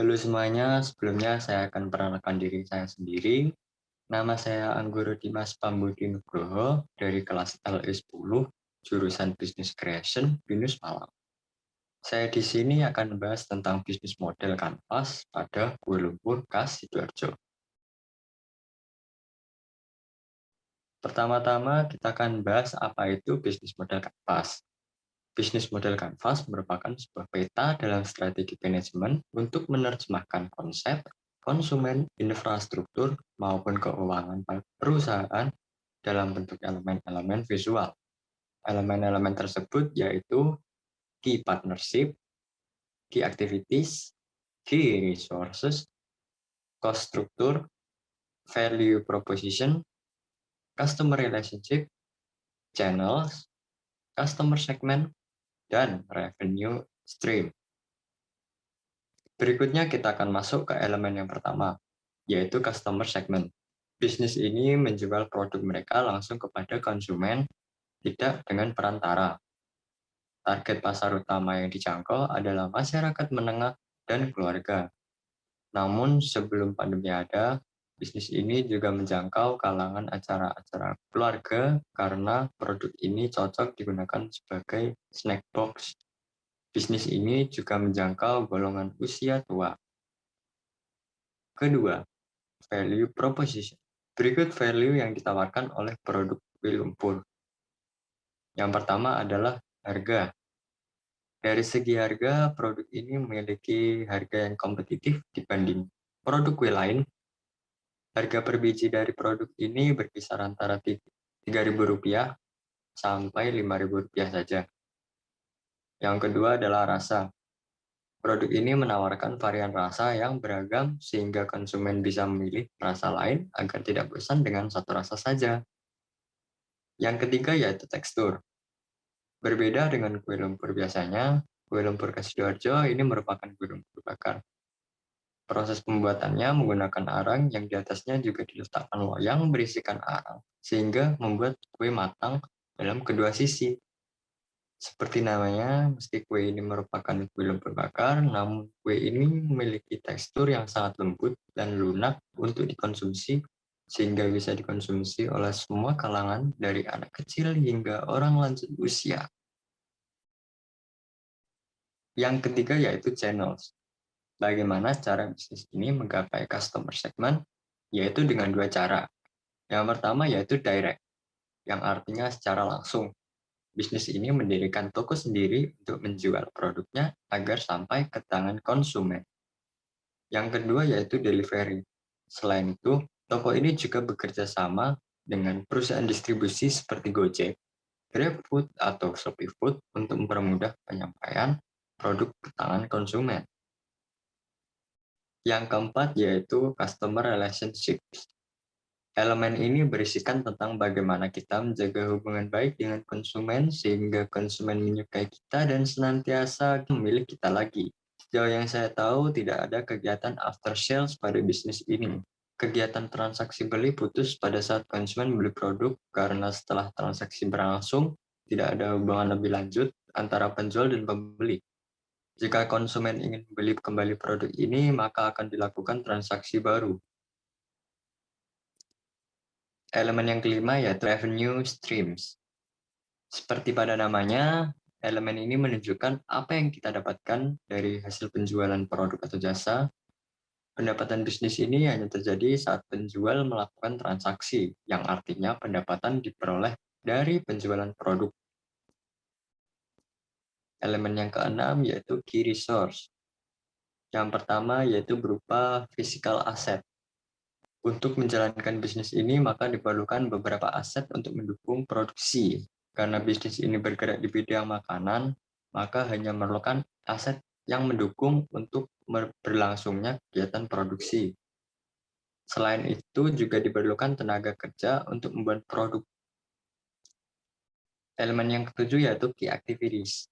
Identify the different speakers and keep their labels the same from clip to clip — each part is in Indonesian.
Speaker 1: Halo semuanya, sebelumnya saya akan perkenalkan diri saya sendiri. Nama saya Anggoro Dimas Pambudi Nugroho dari kelas LE10, jurusan Business Creation, BINUS Malang. Saya di sini akan membahas tentang bisnis model kanvas pada Kuala Lumpur, KAS, Sidoarjo. Pertama-tama kita akan bahas apa itu bisnis model kanvas. Bisnis model kanvas merupakan sebuah peta dalam strategi manajemen untuk menerjemahkan konsep, konsumen, infrastruktur, maupun keuangan perusahaan dalam bentuk elemen-elemen visual. Elemen-elemen tersebut yaitu key partnership, key activities, key resources, cost structure, value proposition, customer relationship, channels, customer segment, dan revenue stream. Berikutnya kita akan masuk ke elemen yang pertama, yaitu customer segment. Bisnis ini menjual produk mereka langsung kepada konsumen, tidak dengan perantara. Target pasar utama yang dijangkau adalah masyarakat menengah dan keluarga. Namun sebelum pandemi ada, bisnis ini juga menjangkau kalangan acara-acara keluarga karena produk ini cocok digunakan sebagai snack box. Bisnis ini juga menjangkau golongan usia tua. Kedua, value proposition. Berikut value yang ditawarkan oleh produk Kuala Lumpur. Yang pertama adalah harga. Dari segi harga, produk ini memiliki harga yang kompetitif dibanding produk kue lain. Harga per biji dari produk ini berkisar antara Rp3.000 sampai Rp5.000 saja. Yang kedua adalah rasa. Produk ini menawarkan varian rasa yang beragam sehingga konsumen bisa memilih rasa lain agar tidak bosan dengan satu rasa saja. Yang ketiga yaitu tekstur. Berbeda dengan kue lumpur biasanya, kue lumpur khas Sidoarjo ini merupakan kue lumpur bakar. Proses pembuatannya menggunakan arang yang di atasnya juga diletakkan loyang berisikan arang, sehingga membuat kue matang dalam kedua sisi. Seperti namanya, meski kue ini merupakan kue lumpur bakar, namun kue ini memiliki tekstur yang sangat lembut dan lunak untuk dikonsumsi, sehingga bisa dikonsumsi oleh semua kalangan dari anak kecil hingga orang lanjut usia. Yang ketiga yaitu channels. Bagaimana cara bisnis ini menggapai customer segment? Yaitu dengan dua cara. Yang pertama yaitu direct, yang artinya secara langsung. Bisnis ini mendirikan toko sendiri untuk menjual produknya agar sampai ke tangan konsumen. Yang kedua yaitu delivery. Selain itu, toko ini juga bekerja sama dengan perusahaan distribusi seperti Gojek, GrabFood, atau ShopeeFood untuk mempermudah penyampaian produk ke tangan konsumen. Yang keempat yaitu customer relationships. Elemen ini berisikan tentang bagaimana kita menjaga hubungan baik dengan konsumen sehingga konsumen menyukai kita dan senantiasa memilih kita lagi. Sejauh yang saya tahu, tidak ada kegiatan after sales pada bisnis ini. Kegiatan transaksi beli putus pada saat konsumen membeli produk karena setelah transaksi berlangsung, tidak ada hubungan lebih lanjut antara penjual dan pembeli. Jika konsumen ingin membeli kembali produk ini, maka akan dilakukan transaksi baru. Elemen yang kelima yaitu revenue streams. Seperti pada namanya, elemen ini menunjukkan apa yang kita dapatkan dari hasil penjualan produk atau jasa. Pendapatan bisnis ini hanya terjadi saat penjual melakukan transaksi, yang artinya pendapatan diperoleh dari penjualan produk. Elemen yang keenam yaitu key resource. Yang pertama yaitu berupa physical asset. Untuk menjalankan bisnis ini, maka diperlukan beberapa aset untuk mendukung produksi. Karena bisnis ini bergerak di bidang makanan, maka hanya memerlukan aset yang mendukung untuk berlangsungnya kegiatan produksi. Selain itu, juga diperlukan tenaga kerja untuk membuat produk. Elemen yang ketujuh yaitu key activities.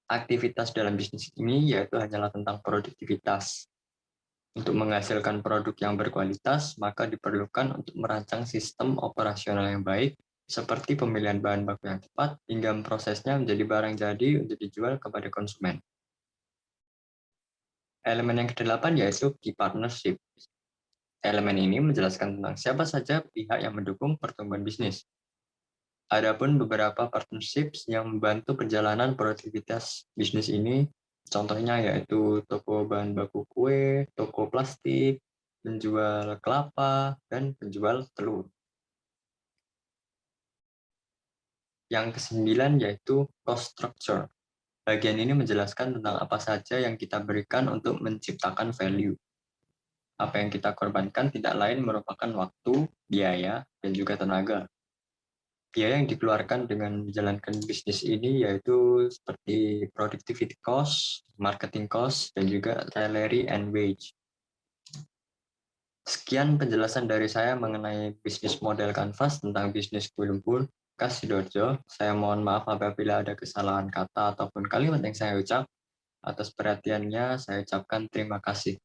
Speaker 1: Aktivitas dalam bisnis ini yaitu hanyalah tentang produktivitas. Untuk menghasilkan produk yang berkualitas, maka diperlukan untuk merancang sistem operasional yang baik, seperti pemilihan bahan baku yang tepat, hingga prosesnya menjadi barang jadi untuk dijual kepada konsumen. Elemen yang kedelapan yaitu key partnership. Elemen ini menjelaskan tentang siapa saja pihak yang mendukung pertumbuhan bisnis. Adapun beberapa partnerships yang membantu perjalanan produktivitas bisnis ini, contohnya yaitu toko bahan baku kue, toko plastik, penjual kelapa, dan penjual telur. Yang kesembilan yaitu cost structure. Bagian ini menjelaskan tentang apa saja yang kita berikan untuk menciptakan value. Apa yang kita korbankan tidak lain merupakan waktu, biaya, dan juga tenaga. Biaya yang dikeluarkan dengan menjalankan bisnis ini yaitu seperti productivity cost, marketing cost, dan juga salary and wage. Sekian penjelasan dari saya mengenai bisnis model Canvas tentang bisnis kue lumpur khas Sidoarjo. Saya mohon maaf apabila ada kesalahan kata ataupun kalimat yang saya ucap. Atas perhatiannya, saya ucapkan terima kasih.